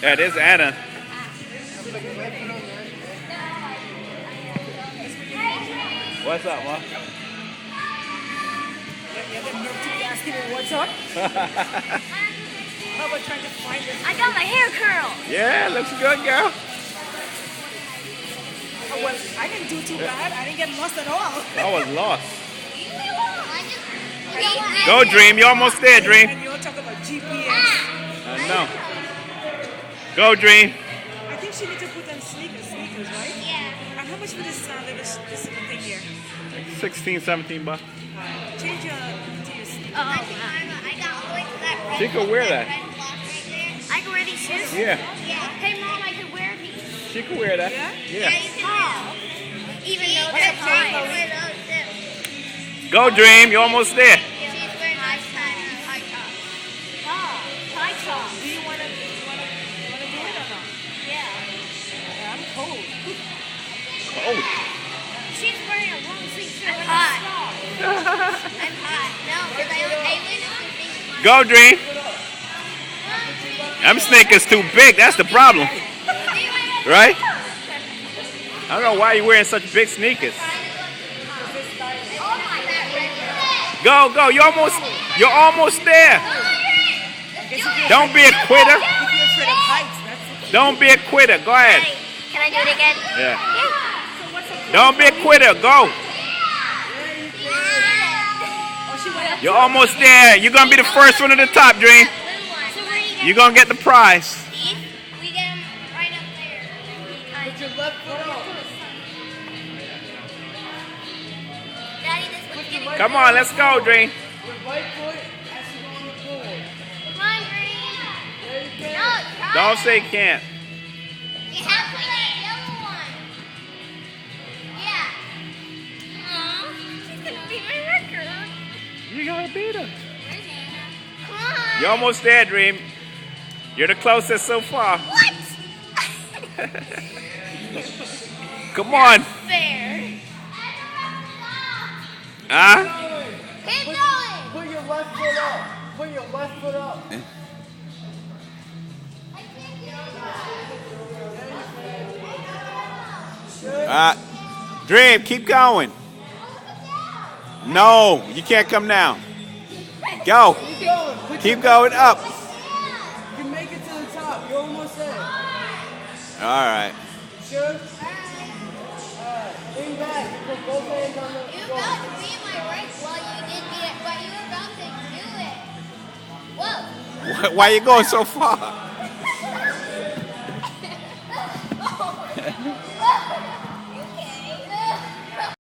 Yeah, this is Anna. What's up, Ma? What's up? How about trying to find it? I got my hair curled. Yeah, looks good, girl. Oh, well, I didn't do too bad. I didn't get lost at all. I was lost. I Go, Dream. You're almost there, Dream. And you all talk about GPS. I know. Go, Dream. I think she needs to put on sneakers, right? Yeah. And how much for this this thing here? 16, 17 bucks. Change your to your sneakers. Oh, I got all the way to that red. She could wear that. red block right there. I can wear these shoes? Yeah, Hey, Mom, I can wear these. she could wear that. Yeah? Yeah. you can wear them. Even though they're high. Go, Dream. You're almost there. She's wearing high top. High top. Do you wanna do it or not? Yeah. I'm cold. Oh, She's wearing a long sleeve shirt. I'm hot. I'm hot. No, because I went go, Dream. Them sneakers too big. That's the problem, right? I don't know why you're wearing such big sneakers. Go, go. You're almost there. Don't be a quitter. If you're afraid of heights, that's it. Don't be a quitter. Go ahead. Can I do it again? Yeah. Don't be a quitter. Go. Oh, she went up. You're almost there. You're gonna be the first one at the top, Dream. You're gonna get the prize. We get them right up there. Put your left foot up. Daddy, this one's getting. Come on, let's go, Dream. Your right foot has to go on the floor. Come on, Green. No, try. Don't say can't. You have to put that yellow one. Yeah. Aw, she's gonna beat my record. You gotta beat her. Come on. You're almost there, Dream. You're the closest so far. What? Come on. Fair. Huh? Keep going. Put your left foot up. Put your left foot up. Dream, keep going. No, you can't come down. Go. Keep going. Put Keep going up. You can make it to the top. You're almost there. All right. Sure? Alright. Lean back. You put both hands on the You floor. about to be in my right while you did it, but you were about to do it. Whoa. Why are you going so far?